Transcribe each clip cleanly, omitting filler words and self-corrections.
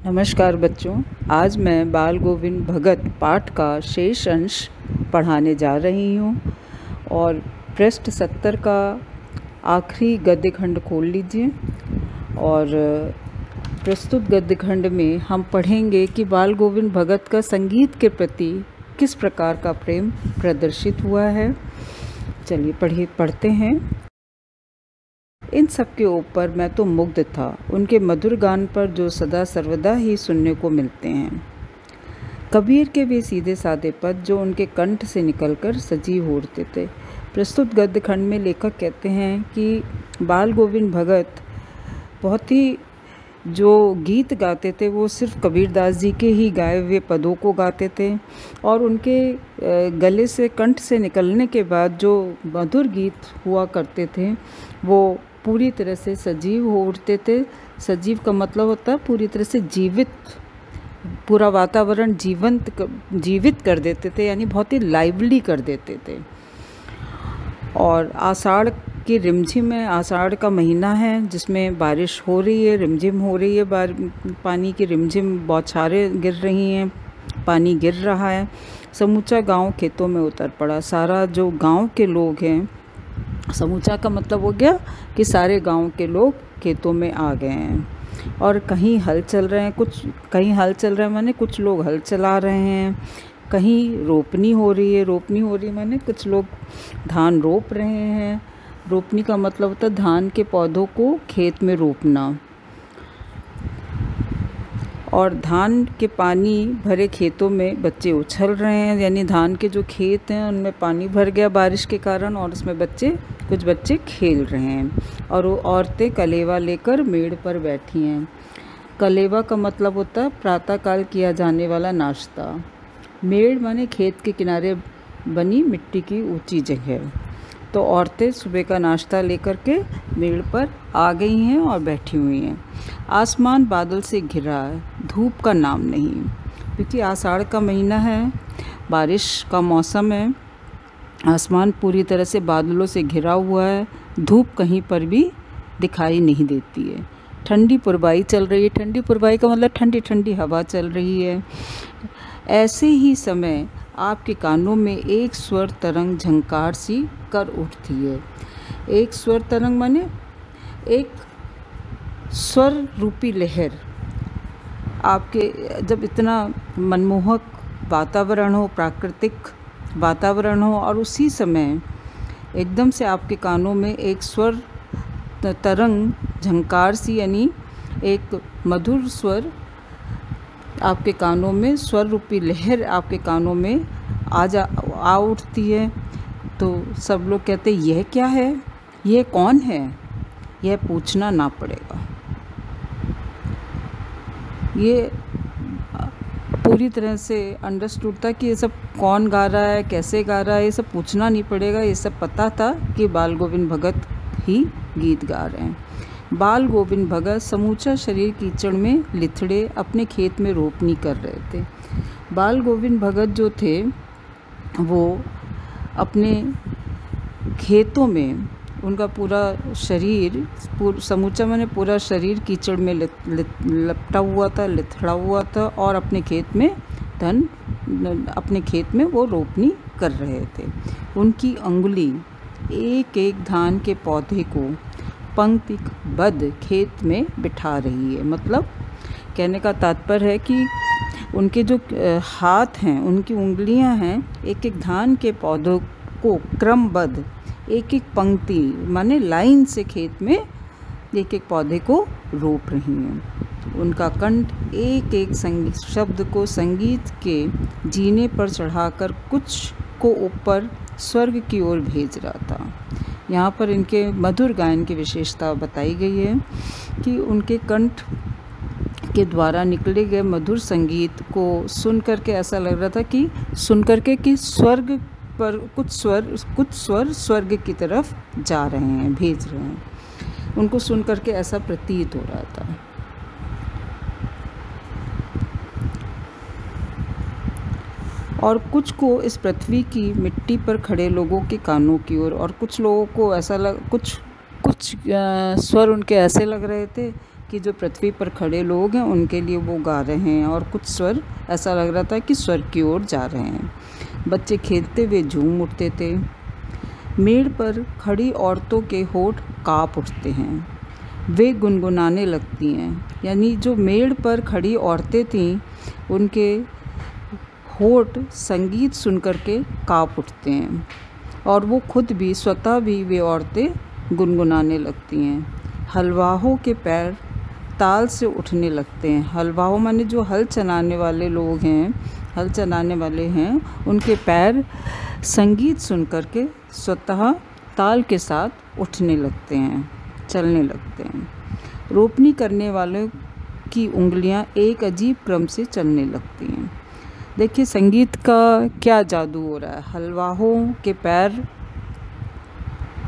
नमस्कार बच्चों, आज मैं बाल गोविंद भगत पाठ का शेष अंश पढ़ाने जा रही हूँ और पृष्ठ 70 का आखिरी गद्य खंड खोल लीजिए। और प्रस्तुत गद्य खंड में हम पढ़ेंगे कि बाल गोविंद भगत का संगीत के प्रति किस प्रकार का प्रेम प्रदर्शित हुआ है। चलिए पढ़ते हैं। इन सब के ऊपर मैं तो मुग्ध था, उनके मधुर गान पर जो सदा सर्वदा ही सुनने को मिलते हैं। कबीर के वे सीधे साधे पद जो उनके कंठ से निकलकर सजीव हो उठते थे। प्रस्तुत गद्य खंड में लेखक कहते हैं कि बाल गोविंद भगत बहुत ही जो गीत गाते थे वो सिर्फ कबीरदास जी के ही गाए हुए पदों को गाते थे, और उनके गले से कंठ से निकलने के बाद जो मधुर गीत हुआ करते थे वो पूरी तरह से सजीव हो उठते थे। सजीव का मतलब होता है पूरी तरह से जीवित, पूरा वातावरण जीवित कर देते थे, यानी बहुत ही लाइवली कर देते थे। और आषाढ़ की रिमझिम है, आषाढ़ का महीना है जिसमें बारिश हो रही है, रिमझिम हो रही है, पानी की रिमझिम बौछारें गिर रही हैं, पानी गिर रहा है। समूचा गांव खेतों में उतर पड़ा। सारा जो गांव के लोग हैं, समूचा का मतलब हो गया कि सारे गांव के लोग खेतों में आ गए हैं। और कहीं हल चल रहे हैं, कहीं हल चल रहे हैं माने कुछ लोग हल चला रहे हैं, कहीं रोपनी हो रही है माने कुछ लोग धान रोप रहे हैं। रोपनी का मतलब होता है धान के पौधों को खेत में रोपना। और धान के पानी भरे खेतों में बच्चे उछल रहे हैं, यानी धान के जो खेत हैं उनमें पानी भर गया बारिश के कारण, और उसमें कुछ बच्चे खेल रहे हैं। और वो औरतें कलेवा लेकर मेड़ पर बैठी हैं। कलेवा का मतलब होता है प्रातःकाल किया जाने वाला नाश्ता। मेड़ माने खेत के किनारे बनी मिट्टी की ऊंची जगह। तो औरतें सुबह का नाश्ता लेकर के मेड़ पर आ गई हैं और बैठी हुई हैं। आसमान बादल से घिरा है, धूप का नाम नहीं, क्योंकि आषाढ़ का महीना है, बारिश का मौसम है। आसमान पूरी तरह से बादलों से घिरा हुआ है, धूप कहीं पर भी दिखाई नहीं देती है। ठंडी पुरबाई चल रही है। ठंडी पुरबाई का मतलब ठंडी ठंडी हवा चल रही है। ऐसे ही समय आपके कानों में एक स्वर तरंग झंकार सी कर उठती है। एक स्वर तरंग माने एक स्वर रूपी लहर। आपके जब इतना मनमोहक वातावरण हो, प्राकृतिक वातावरण हो, और उसी समय एकदम से आपके कानों में एक स्वर तरंग झंकार सी, यानी एक मधुर स्वर आपके कानों में, स्वर रूपी लहर आपके कानों में आ उठती है, तो सब लोग कहते हैं यह क्या है, यह कौन है, यह पूछना ना पड़ेगा। ये पूरी तरह से अंडरस्टूड था कि ये सब कौन गा रहा है, कैसे गा रहा है, ये सब पूछना नहीं पड़ेगा। ये सब पता था कि बाल गोविंद भगत ही गीत गा रहे हैं। बाल गोविंद भगत समूचा शरीर कीचड़ में लिथड़े अपने खेत में रोपनी कर रहे थे। बाल गोविंद भगत जो थे वो अपने खेतों में, उनका पूरा शरीर, समूचा मैंने पूरा शरीर कीचड़ में लपटा हुआ था, लिथड़ा हुआ था, और अपने खेत में वो रोपनी कर रहे थे। उनकी अंगुली एक एक धान के पौधे को पंक्तिबद्ध खेत में बिठा रही है। मतलब कहने का तात्पर्य है कि उनके जो हाथ हैं, उनकी उंगलियां हैं, एक एक धान के पौधों को क्रमबद्ध, एक एक पंक्ति माने लाइन से खेत में एक एक पौधे को रोप रही हैं। उनका कंठ एक एक शब्द को संगीत के जीने पर चढ़ाकर कुछ को ऊपर स्वर्ग की ओर भेज रहा था। यहाँ पर इनके मधुर गायन की विशेषता बताई गई है कि उनके कंठ के द्वारा निकले गए मधुर संगीत को सुन करके ऐसा लग रहा था कि स्वर्ग पर कुछ स्वर स्वर्ग की तरफ जा रहे हैं, भेज रहे हैं। उनको सुन करके ऐसा प्रतीत हो रहा था। और कुछ को इस पृथ्वी की मिट्टी पर खड़े लोगों के कानों की ओर, और कुछ लोगों को ऐसा कुछ स्वर उनके ऐसे लग रहे थे कि जो पृथ्वी पर खड़े लोग हैं उनके लिए वो गा रहे हैं, और कुछ स्वर ऐसा लग रहा था कि स्वर्ग की ओर जा रहे हैं। बच्चे खेलते हुए झूम उठते थे। मेड़ पर खड़ी औरतों के होठ काँप उठते हैं, वे गुनगुनाने लगती हैं। यानी जो मेड़ पर खड़ी औरतें थीं उनके होठ संगीत सुनकर के काँप उठते हैं, और वो खुद भी स्वतः भी वे औरतें गुनगुनाने लगती हैं। हलवाहों के पैर ताल से उठने लगते हैं। हलवाहों माने जो हल चलाने वाले लोग हैं, हल चलाने वाले हैं, उनके पैर संगीत सुनकर के स्वतः ताल के साथ उठने लगते हैं, चलने लगते हैं। रोपनी करने वालों की उंगलियां एक अजीब क्रम से चलने लगती हैं। देखिए संगीत का क्या जादू हो रहा है। हलवाहों के पैर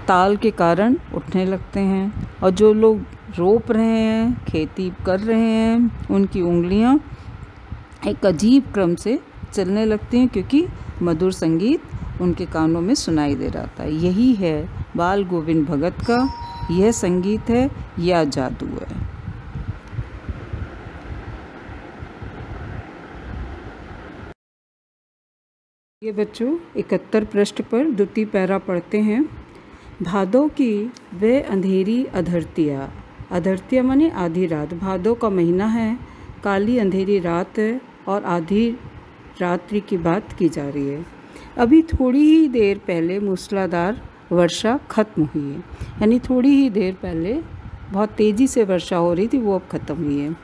ताल के कारण उठने लगते हैं, और जो लोग रोप रहे हैं, खेती कर रहे हैं, उनकी उंगलियां एक अजीब क्रम से चलने लगती हैं, क्योंकि मधुर संगीत उनके कानों में सुनाई दे रहा था। यही है बाल गोविंद भगत का, यह संगीत है, यह जादू है। ये बच्चों 71 पृष्ठ पर द्वितीय पैरा पढ़ते हैं। भादों की वे अंधेरी अधरतिया, अधरतिया माने आधी रात। भादों का महीना है, काली अंधेरी रात है, और आधी रात्रि की बात की जा रही है। अभी थोड़ी ही देर पहले मूसलाधार वर्षा खत्म हुई है। यानी थोड़ी ही देर पहले बहुत तेज़ी से वर्षा हो रही थी, वो अब ख़त्म हुई है।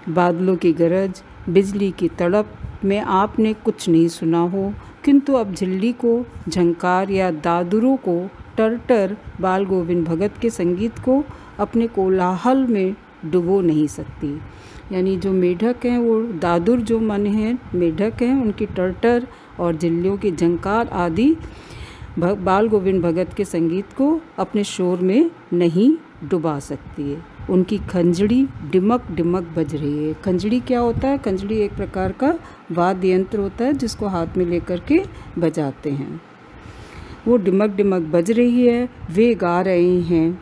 बादलों की गरज, बिजली की तड़प में आपने कुछ नहीं सुना हो, किंतु अब झिल्ली को झंकार या दादुरों को टर बाल गोविंद भगत के संगीत को अपने कोलाहल में डुबो नहीं सकती। यानी जो मेढक हैं, वो दादुर जो माने हैं मेढक हैं, उनकी टर और झिल्लियों की झंकार आदि बाल गोविंद भगत के संगीत को अपने शोर में नहीं डुबा सकती है। उनकी खंजड़ी डिमक डिमक बज रही है। खंजड़ी क्या होता है? खंजड़ी एक प्रकार का वाद्य यंत्र होता है जिसको हाथ में लेकर के बजाते हैं। वो डिमक डिमक बज रही है। वे गा रहे हैं,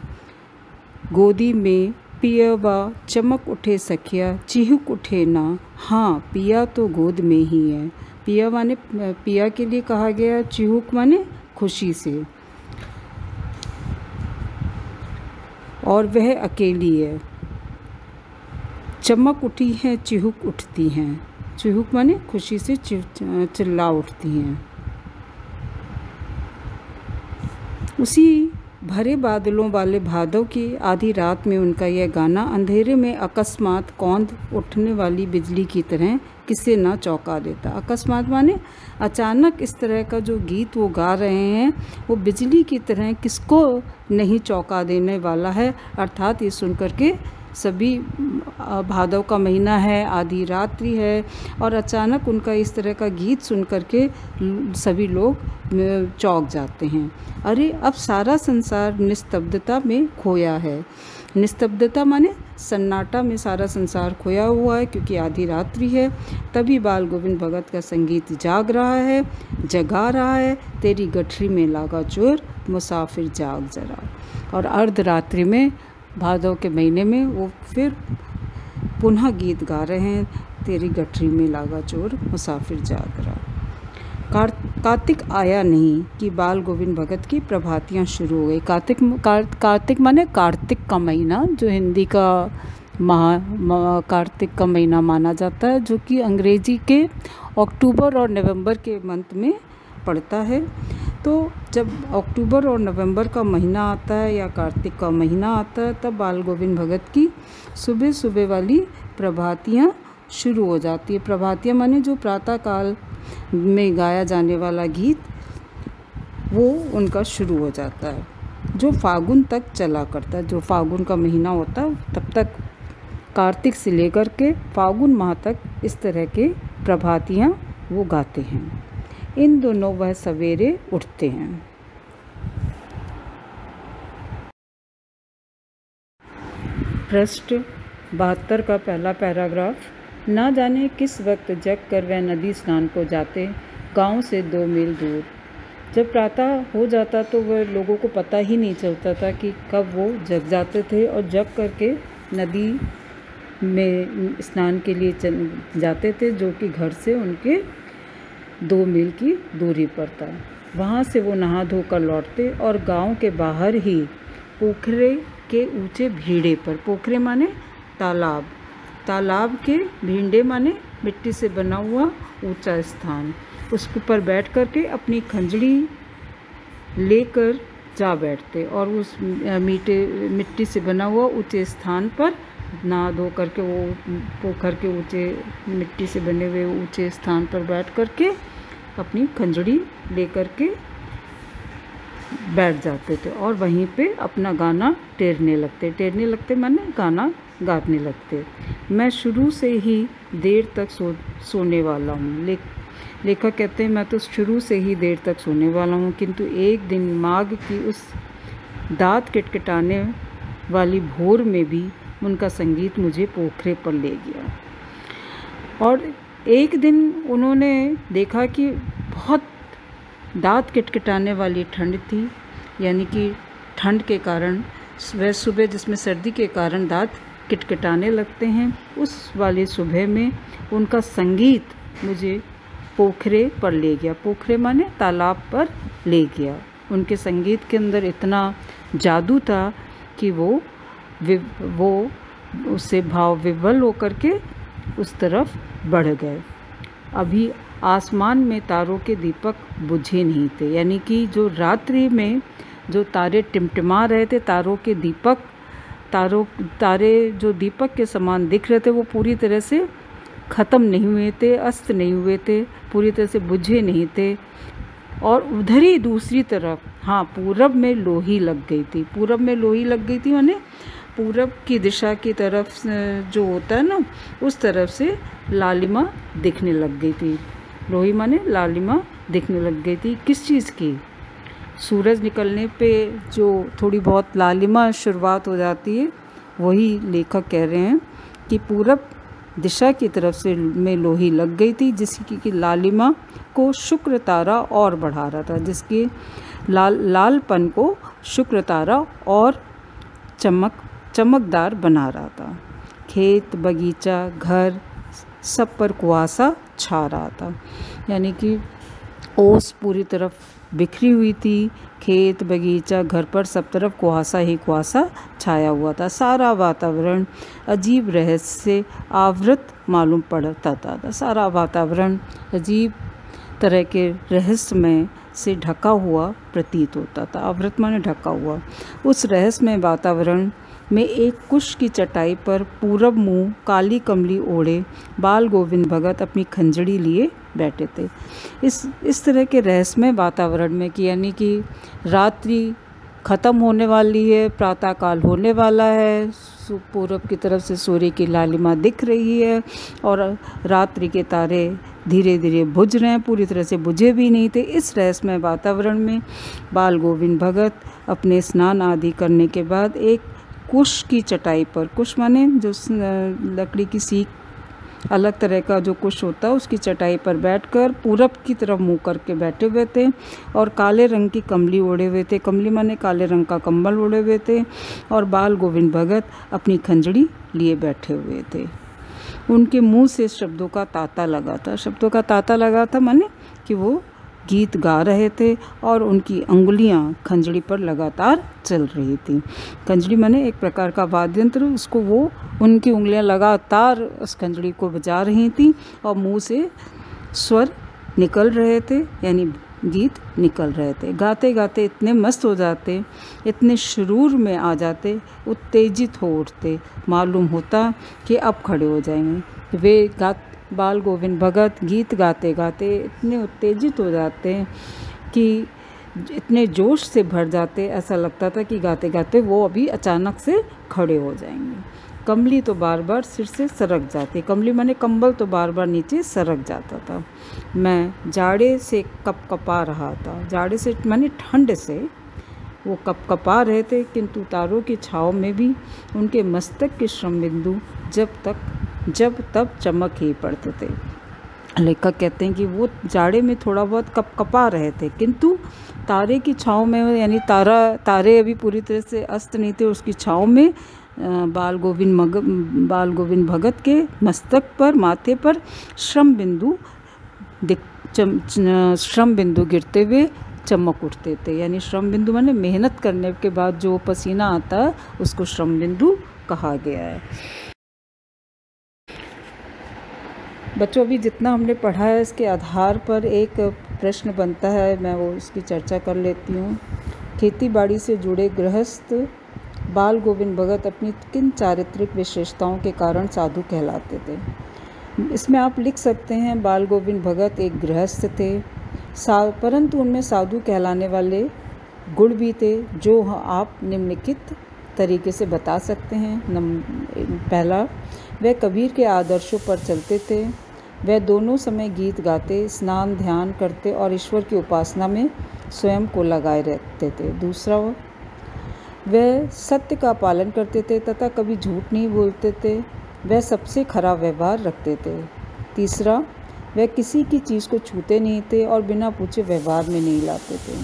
गोदी में पियवा चमक उठे सखिया, चिहुक उठे ना, हाँ पिया तो गोद में ही है। पिया माने पिया के लिए कहा गया, चिहुक माने खुशी से, और वह अकेली है। चमक उठी है, चिहुक उठती हैं। चिहुक माने खुशी से चिल्ला उठती हैं। उसी भरे बादलों वाले भादों की आधी रात में उनका यह गाना अंधेरे में अकस्मात कौंध उठने वाली बिजली की तरह किसे ना चौंका देता। अकस्मात माने अचानक इस तरह का जो गीत वो गा रहे हैं वो बिजली की तरह किसको नहीं चौंका देने वाला है। अर्थात ये सुनकर के सभी, भादव का महीना है, आधी रात्रि है, और अचानक उनका इस तरह का गीत सुनकर के सभी लोग चौंक जाते हैं। अरे अब सारा संसार निस्तब्धता में खोया है। निस्तब्धता माने सन्नाटा में सारा संसार खोया हुआ है, क्योंकि आधी रात्रि है। तभी बाल गोविंद भगत का संगीत जाग रहा है, जगा रहा है। तेरी गठरी में लागा चोर, मुसाफिर जाग जरा। और अर्धरात्रि में, भादव के महीने में, वो फिर पुनः गीत गा रहे हैं, तेरी गठरी में लागा चोर, मुसाफिर जाग रहा। कार्तिक आया नहीं कि बाल गोविंद भगत की प्रभातियाँ शुरू हो गई। कार्तिक माने कार्तिक का महीना, जो हिंदी का कार्तिक का महीना माना जाता है, जो कि अंग्रेजी के अक्टूबर और नवंबर के मंथ में पड़ता है। तो जब अक्टूबर और नवंबर का महीना आता है या कार्तिक का महीना आता है, तब बाल गोविंद भगत की सुबह सुबह वाली प्रभातियाँ शुरू हो जाती है। प्रभातियाँ माने जो प्रातःकाल में गाया जाने वाला गीत, वो उनका शुरू हो जाता है, जो फागुन तक चला करता है। जो फागुन का महीना होता है तब तक, कार्तिक से लेकर के फागुन माह तक इस तरह के प्रभातियाँ वो गाते हैं। इन दोनों वह सवेरे उठते हैं। पृष्ठ 72 का पहला पैराग्राफ। ना जाने किस वक्त जग कर वह नदी स्नान को जाते, गांव से 2 मील दूर। जब प्रातः हो जाता तो वह लोगों को पता ही नहीं चलता था कि कब वो जग जाते थे, और जग करके नदी में स्नान के लिए जाते थे, जो कि घर से उनके 2 मील की दूरी पर था। वहाँ से वो नहा धोकर लौटते और गांव के बाहर ही पोखरे के ऊंचे भीड़े पर, पोखरे माने तालाब, तालाब के भींडे माने मिट्टी से बना हुआ ऊंचा स्थान, उसके ऊपर बैठ कर के अपनी खंजड़ी लेकर जा बैठते और उस मिट्टी से बना हुआ ऊंचे स्थान पर नहा धो करके वो पोखर के ऊंचे मिट्टी से बने हुए ऊंचे स्थान पर बैठ करके अपनी खंजड़ी लेकर के बैठ जाते थे और वहीं पे अपना गाना टेरने लगते माने गाना गाने लगते। मैं शुरू से ही देर तक सोने वाला हूँ। लेखक कहते हैं मैं तो शुरू से ही देर तक सोने वाला हूँ, किंतु एक दिन माघ की उस दांत किटकिटाने वाली भोर में भी उनका संगीत मुझे पोखरे पर ले गया। और एक दिन उन्होंने देखा कि बहुत दांत किटकिटाने वाली ठंड थी, यानी कि ठंड के कारण वह सुबह जिसमें सर्दी के कारण दांत किटकिटाने लगते हैं, उस वाली सुबह में उनका संगीत मुझे पोखरे पर ले गया। पोखरे माने तालाब पर ले गया। उनके संगीत के अंदर इतना जादू था कि वो उससे भाव विह्वल होकर के उस तरफ बढ़ गए। अभी आसमान में तारों के दीपक बुझे नहीं थे, यानी कि जो रात्रि में जो तारे टिमटिमा रहे थे, तारे जो दीपक के समान दिख रहे थे, वो पूरी तरह से ख़त्म नहीं हुए थे, अस्त नहीं हुए थे, पूरी तरह से बुझे नहीं थे। और उधर ही दूसरी तरफ, हाँ, पूरब में लोही लग गई थी। पूरब में लोही लग गई थी माने पूरब की दिशा की तरफ जो होता है ना, उस तरफ से लालिमा दिखने लग गई थी। लोही माने लालिमा दिखने लग गई थी। किस चीज़ की? सूरज निकलने पे जो थोड़ी बहुत लालिमा शुरुआत हो जाती है, वही लेखक कह रहे हैं कि पूरब दिशा की तरफ से में लोही लग गई थी, जिसकी की लालिमा को शुक्र तारा और बढ़ा रहा था, जिसके लालपन को शुक्र तारा और चमकदार बना रहा था। खेत, बगीचा, घर सब पर कुआसा छा रहा था, यानी कि ओस पूरी तरफ बिखरी हुई थी। खेत, बगीचा, घर पर सब तरफ कुआसा ही कुआसा छाया हुआ था। सारा वातावरण अजीब रहस्य से आवृत मालूम पड़ता था। सारा वातावरण अजीब तरह के रहस्यमय से ढका हुआ प्रतीत होता था। आवृत माने ढका हुआ। उस रहस्यमय वातावरण में एक कुश की चटाई पर पूरब मुँह काली कमली ओढ़े बाल गोविंद भगत अपनी खंजड़ी लिए बैठे थे। इस तरह के रहस्यमय वातावरण में कि यानी कि रात्रि ख़त्म होने वाली है, प्रातःकाल होने वाला है, पूरब की तरफ से सूर्य की लालिमा दिख रही है और रात्रि के तारे धीरे धीरे बुझ रहे हैं, पूरी तरह से बुझे भी नहीं थे। इस रहस्यमय वातावरण में बाल गोविंद भगत अपने स्नान आदि करने के बाद एक कुश की चटाई पर, कुश माने जो लकड़ी की सीख अलग तरह का जो कुश होता है, उसकी चटाई पर बैठकर पूरब की तरफ मुँह करके बैठे हुए थे और काले रंग की कम्बली ओढ़े हुए थे। कम्बली माने काले रंग का कंबल ओढ़े हुए थे और बाल गोविंद भगत अपनी खंजड़ी लिए बैठे हुए थे। उनके मुंह से शब्दों का तांता लगा था। शब्दों का तांता लगा था माने कि वो गीत गा रहे थे और उनकी अंगुलियां खंजड़ी पर लगातार चल रही थी। खंजड़ी माने एक प्रकार का वाद्य यंत्र, उसको वो उनकी उंगलियां लगातार उस खंजड़ी को बजा रही थी और मुंह से स्वर निकल रहे थे, यानी गीत निकल रहे थे। गाते गाते इतने मस्त हो जाते, इतने शुरूर में आ जाते, उत्तेजित हो उठते, मालूम होता कि अब खड़े हो जाएंगे। वे बाल गोविंद भगत गीत गाते गाते इतने उत्तेजित हो जाते कि इतने जोश से भर जाते, ऐसा लगता था कि गाते गाते वो अभी अचानक से खड़े हो जाएंगे। कमली तो बार बार सिर से सरक जाती, कमली माने कंबल तो बार बार नीचे सरक जाता था। मैं जाड़े से कपकपा रहा था। जाड़े से माने ठंड से वो कपकपा रहे थे, किंतु तारों की छाँव में भी उनके मस्तक के श्रम बिंदु जब तब चमक ही पड़ते थे। लेखक कहते हैं कि वो जाड़े में थोड़ा बहुत कपकपा रहे थे, किंतु तारे की छाँव में, यानी तारे अभी पूरी तरह से अस्त नहीं थे, उसकी छाँव में बाल गोविंद भगत के मस्तक पर, माथे पर श्रम बिंदु गिरते हुए चमक उठते थे। यानी श्रम बिंदु माने मेहनत करने के बाद जो पसीना आता है उसको श्रम बिंदु कहा गया है। बच्चों, अभी जितना हमने पढ़ा है इसके आधार पर एक प्रश्न बनता है, मैं वो इसकी चर्चा कर लेती हूँ। खेती बाड़ी से जुड़े गृहस्थ बाल गोविंद भगत अपनी किन चारित्रिक विशेषताओं के कारण साधु कहलाते थे? इसमें आप लिख सकते हैं बाल गोविंद भगत एक गृहस्थ थे, परंतु उनमें साधु कहलाने वाले गुण भी थे जो आप निम्नलिखित तरीके से बता सकते हैं। पहला, वे कबीर के आदर्शों पर चलते थे। वे दोनों समय गीत गाते, स्नान ध्यान करते और ईश्वर की उपासना में स्वयं को लगाए रहते थे। दूसरा, वे सत्य का पालन करते थे तथा कभी झूठ नहीं बोलते थे। वे सबसे खराब व्यवहार रखते थे। तीसरा, वे किसी की चीज़ को छूते नहीं थे और बिना पूछे व्यवहार में नहीं लाते थे।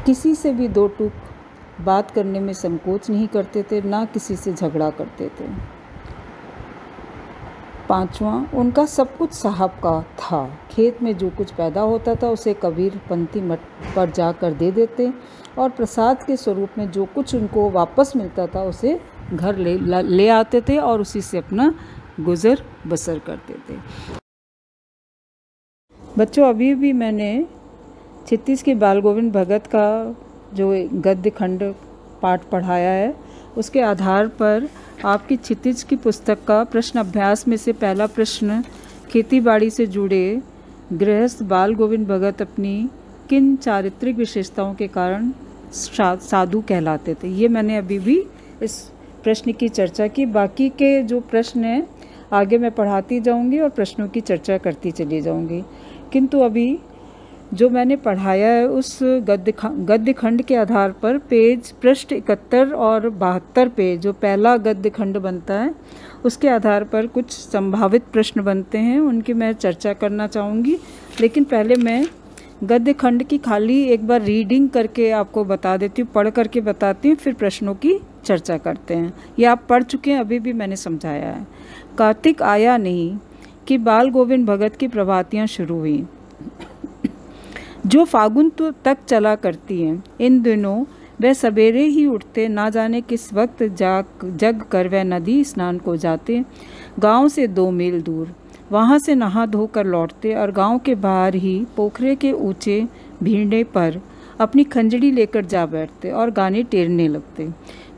किसी से भी दो टूक बात करने में संकोच नहीं करते थे, ना किसी से झगड़ा करते थे। पांचवा, उनका सब कुछ साहब का था। खेत में जो कुछ पैदा होता था उसे कबीर पंथी मठ पर जाकर दे देते और प्रसाद के स्वरूप में जो कुछ उनको वापस मिलता था उसे घर ले आते थे और उसी से अपना गुजर बसर करते थे। बच्चों, अभी भी मैंने क्षितिज के बाल गोविंद भगत का जो गद्य खंड पाठ पढ़ाया है उसके आधार पर आपकी क्षितिज की पुस्तक का प्रश्न अभ्यास में से पहला प्रश्न, खेतीबाड़ी से जुड़े गृहस्थ बाल गोविंद भगत अपनी किन चारित्रिक विशेषताओं के कारण साधु कहलाते थे, ये मैंने अभी भी इस प्रश्न की चर्चा की। बाकी के जो प्रश्न हैं आगे मैं पढ़ाती जाऊंगी और प्रश्नों की चर्चा करती चली जाऊंगी, किंतु अभी जो मैंने पढ़ाया है उस गद्य खंड के आधार पर पृष्ठ 71 और 72 पे जो पहला गद्य खंड बनता है उसके आधार पर कुछ संभावित प्रश्न बनते हैं, उनकी मैं चर्चा करना चाहूँगी। लेकिन पहले मैं गद्य खंड की खाली एक बार रीडिंग करके आपको बता देती हूँ, पढ़ करके बताती हूँ, फिर प्रश्नों की चर्चा करते हैं। ये आप पढ़ चुके हैं, अभी भी मैंने समझाया है। कार्तिक आया नहीं कि बाल गोविंद भगत की प्रभातियाँ शुरू हुई जो फागुन तक चला करती हैं। इन दिनों वह सवेरे ही उठते, ना जाने किस वक्त जग कर वह नदी स्नान को जाते, गांव से 2 मील दूर, वहां से नहा धोकर लौटते और गांव के बाहर ही पोखरे के ऊंचे भीड़े पर अपनी खंजड़ी लेकर जा बैठते और गाने टेरने लगते।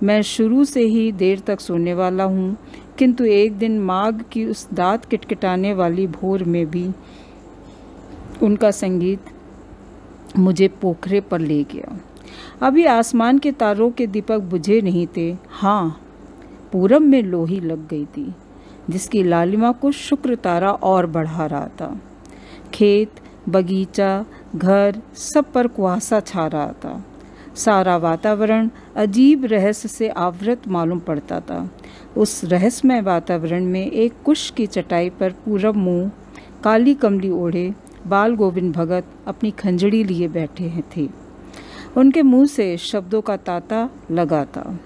मैं शुरू से ही देर तक सोने वाला हूँ, किंतु एक दिन माघ की उस दांत किटकिटाने वाली भोर में भी उनका संगीत मुझे पोखरे पर ले गया। अभी आसमान के तारों के दीपक बुझे नहीं थे। हाँ, पूरब में लोही लग गई थी जिसकी लालिमा को शुक्र तारा और बढ़ा रहा था। खेत, बगीचा, घर सब पर कुहासा छा रहा था। सारा वातावरण अजीब रहस्य से आवृत मालूम पड़ता था। उस रहस्यमय वातावरण में एक कुश की चटाई पर पूरब मुँह, काली कमली ओढ़े बाल गोविंद भगत अपनी खंजड़ी लिए बैठे थे। उनके मुंह से शब्दों का तांता लगा था।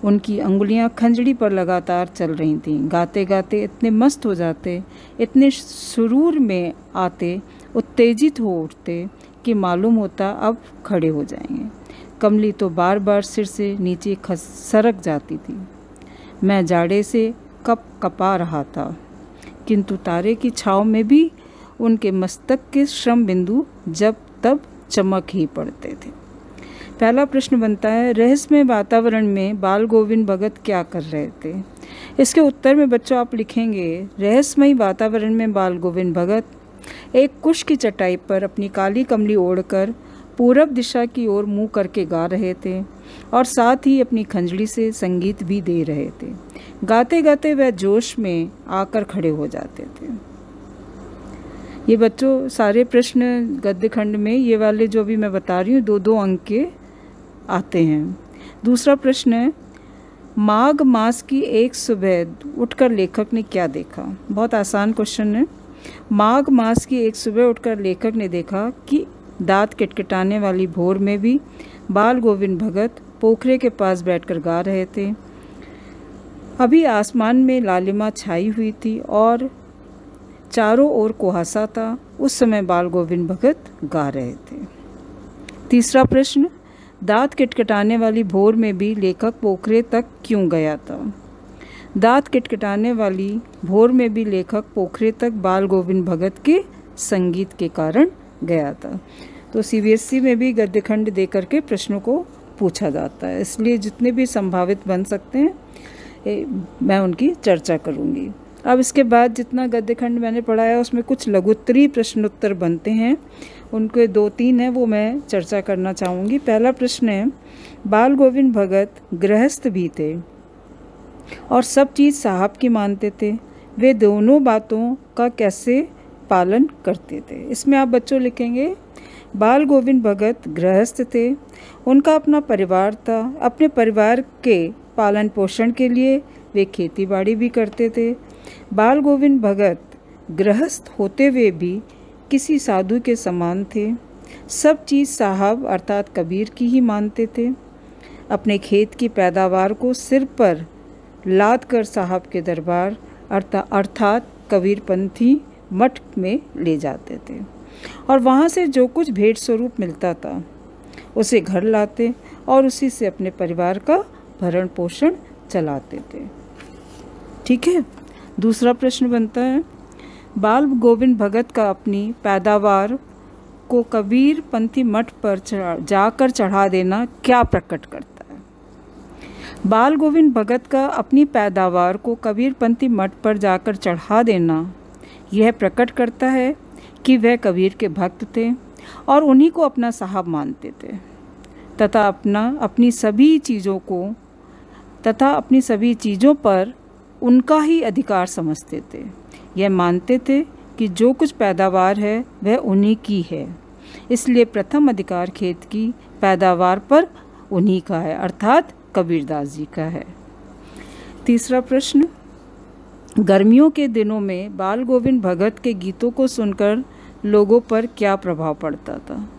उनकी अंगुलियां खंजड़ी पर लगातार चल रही थीं। गाते गाते इतने मस्त हो जाते, इतने सुरूर में आते, उत्तेजित हो उठते कि मालूम होता अब खड़े हो जाएंगे। कमली तो बार बार सिर से नीचे सरक जाती थी। मैं जाड़े से कपा रहा था, किंतु तारे की छाँव में भी उनके मस्तक के श्रम बिंदु जब तब चमक ही पड़ते थे। पहला प्रश्न बनता है, रहस्यमय वातावरण में बाल गोविंद भगत क्या कर रहे थे? इसके उत्तर में बच्चों आप लिखेंगे, रहस्यमय वातावरण में बाल गोविंद भगत एक कुश की चटाई पर अपनी काली कमली ओढ़कर पूरब दिशा की ओर मुँह करके गा रहे थे और साथ ही अपनी खंजड़ी से संगीत भी दे रहे थे। गाते गाते वह जोश में आकर खड़े हो जाते थे। ये बच्चों सारे प्रश्न गद्य खंड में ये वाले जो अभी मैं बता रही हूँ 2-2 अंक के आते हैं। दूसरा प्रश्न है, माघ मास की एक सुबह उठकर लेखक ने क्या देखा? बहुत आसान क्वेश्चन है। माघ मास की एक सुबह उठकर लेखक ने देखा कि दांत किटकिटाने वाली भोर में भी बाल गोविंद भगत पोखरे के पास बैठकर गा रहे थे अभी आसमान में लालिमा छाई हुई थी और चारों ओर कुहासा था। उस समय बाल गोविंद भगत गा रहे थे। तीसरा प्रश्न, दांत किटकिटाने वाली भोर में भी लेखक पोखरे तक क्यों गया था? दांत किटकिटाने वाली भोर में भी लेखक पोखरे तक बाल गोविंद भगत के संगीत के कारण गया था। तो सीबीएसई में भी गद्यखंड दे करके प्रश्नों को पूछा जाता है, इसलिए जितने भी संभावित बन सकते हैं मैं उनकी चर्चा करूंगी। अब इसके बाद जितना गद्यखंड मैंने पढ़ाया उसमें कुछ लघुत्तरी प्रश्नोत्तर बनते हैं, उनके 2-3 हैं, वो मैं चर्चा करना चाहूँगी। पहला प्रश्न है, बाल गोविंद भगत गृहस्थ भी थे और सब चीज़ साहब की मानते थे, वे दोनों बातों का कैसे पालन करते थे? इसमें आप बच्चों लिखेंगे, बाल गोविंद भगत गृहस्थ थे, उनका अपना परिवार था, अपने परिवार के पालन पोषण के लिए वे खेती बाड़ी भी करते थे। बाल गोविंद भगत गृहस्थ होते हुए भी किसी साधु के समान थे, सब चीज़ साहब अर्थात कबीर की ही मानते थे, अपने खेत की पैदावार को सिर पर लाद कर साहब के दरबार अर्थात कबीरपंथी मठ में ले जाते थे और वहाँ से जो कुछ भेंट स्वरूप मिलता था उसे घर लाते और उसी से अपने परिवार का भरण पोषण चलाते थे। ठीक है। दूसरा प्रश्न बनता है, बाल गोविंद भगत का अपनी पैदावार को कबीरपंथी मठ पर जाकर चढ़ा देना क्या प्रकट करता है? बाल गोविंद भगत का अपनी पैदावार को कबीरपंथी मठ पर जाकर चढ़ा देना यह प्रकट करता है कि वह कबीर के भक्त थे और उन्हीं को अपना साहब मानते थे तथा अपनी सभी चीज़ों पर उनका ही अधिकार समझते थे। यह मानते थे कि जो कुछ पैदावार है वह उन्हीं की है, इसलिए प्रथम अधिकार खेत की पैदावार पर उन्हीं का है अर्थात कबीरदास जी का है। तीसरा प्रश्न, गर्मियों के दिनों में बाल गोविंद भगत के गीतों को सुनकर लोगों पर क्या प्रभाव पड़ता था?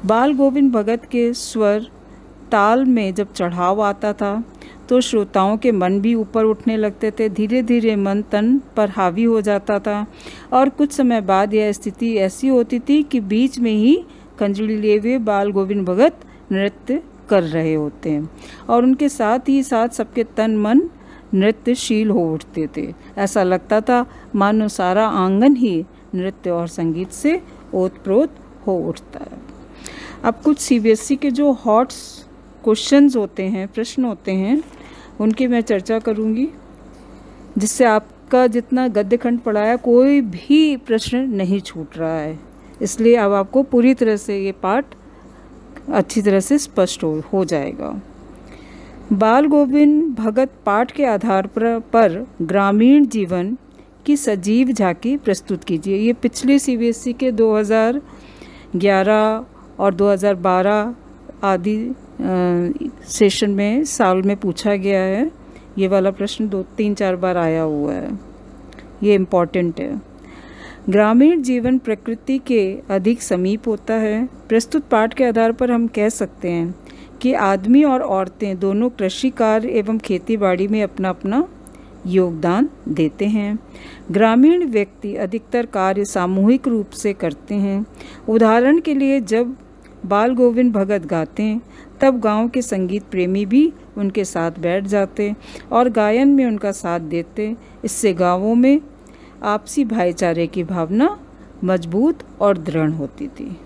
बाल गोविंद भगत के स्वर ताल में जब चढ़ाव आता था तो श्रोताओं के मन भी ऊपर उठने लगते थे, धीरे धीरे मन तन पर हावी हो जाता था और कुछ समय बाद यह स्थिति ऐसी होती थी कि बीच में ही खंजड़ी लिए हुए बाल गोविंद भगत नृत्य कर रहे होते हैं और उनके साथ ही साथ सबके तन मन नृत्यशील हो उठते थे। ऐसा लगता था मानो सारा आंगन ही नृत्य और संगीत से ओतप्रोत हो उठता है। अब कुछ सीबीएसई के जो हॉट क्वेश्चंस होते हैं, प्रश्न होते हैं, उनकी मैं चर्चा करूंगी, जिससे आपका जितना गद्यखंड पढ़ाया कोई भी प्रश्न नहीं छूट रहा है। इसलिए अब आपको पूरी तरह से ये पाठ अच्छी तरह से स्पष्ट हो जाएगा। बाल गोविंद भगत पाठ के आधार पर ग्रामीण जीवन की सजीव झांकी प्रस्तुत कीजिए। ये पिछले सीबीएसई के 2011 और 2012 आदि सेशन में साल में पूछा गया है। ये वाला प्रश्न 2-3-4 बार आया हुआ है, ये इम्पॉर्टेंट है। ग्रामीण जीवन प्रकृति के अधिक समीप होता है। प्रस्तुत पाठ के आधार पर हम कह सकते हैं कि आदमी और औरतें दोनों कृषि कार्य एवं खेतीबाड़ी में अपना अपना योगदान देते हैं। ग्रामीण व्यक्ति अधिकतर कार्य सामूहिक रूप से करते हैं। उदाहरण के लिए जब बाल गोविंद भगत गाते हैं तब गांव के संगीत प्रेमी भी उनके साथ बैठ जाते और गायन में उनका साथ देते। इससे गांवों में आपसी भाईचारे की भावना मजबूत और दृढ़ होती थी।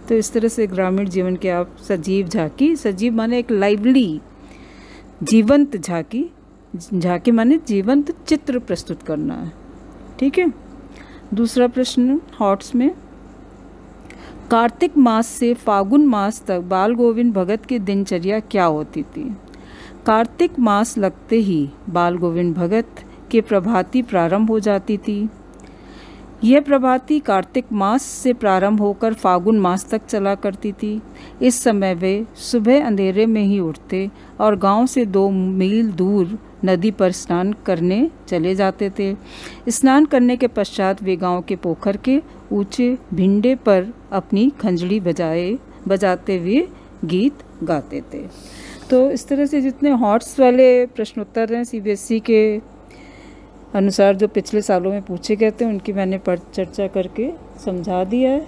तो इस तरह से ग्रामीण जीवन के आप सजीव झांकी, सजीव माने एक लाइवली जीवंत झांकी, झांकी माने जीवंत चित्र प्रस्तुत करना है। ठीक है। दूसरा प्रश्न हॉट्स में, कार्तिक मास से फागुन मास तक बाल गोविंद भगत की दिनचर्या क्या होती थी? कार्तिक मास लगते ही बाल गोविंद भगत के प्रभाती प्रारंभ हो जाती थी। यह प्रभाती कार्तिक मास से प्रारंभ होकर फागुन मास तक चला करती थी। इस समय वे सुबह अंधेरे में ही उठते और गांव से 2 मील दूर नदी पर स्नान करने चले जाते थे। स्नान करने के पश्चात वे गांव के पोखर के ऊंचे भिंडे पर अपनी खंजड़ी बजाते हुए गीत गाते थे। तो इस तरह से जितने हॉट्स वाले प्रश्नोत्तर हैं सीबीएसई के अनुसार जो पिछले सालों में पूछे गए थे उनकी मैंने चर्चा करके समझा दिया है।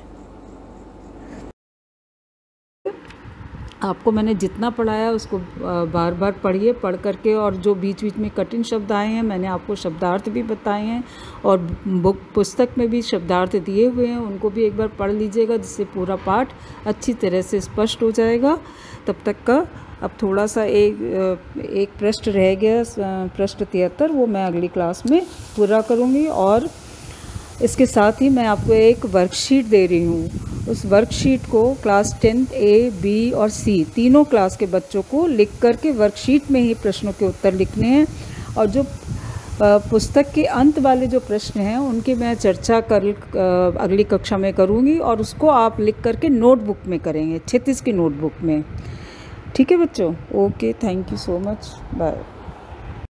आपको मैंने जितना पढ़ाया उसको बार बार पढ़िए, पढ़ करके, और जो बीच बीच में कठिन शब्द आए हैं मैंने आपको शब्दार्थ भी बताए हैं और पुस्तक में भी शब्दार्थ दिए हुए हैं, उनको भी एक बार पढ़ लीजिएगा, जिससे पूरा पाठ अच्छी तरह से स्पष्ट हो जाएगा। तब तक का अब थोड़ा सा एक पृष्ठ रह गया, पृष्ठ 73, वो मैं अगली क्लास में पूरा करूँगी। और इसके साथ ही मैं आपको एक वर्कशीट दे रही हूँ। उस वर्कशीट को क्लास 10 A, B और C तीनों क्लास के बच्चों को लिख करके वर्कशीट में ही प्रश्नों के उत्तर लिखने हैं। और जो पुस्तक के अंत वाले जो प्रश्न हैं उनकी मैं चर्चा अगली कक्षा में करूँगी, और उसको आप लिख करके नोटबुक में करेंगे, 36 की नोटबुक में। ठीक है बच्चों, okay, thank you so much, bye.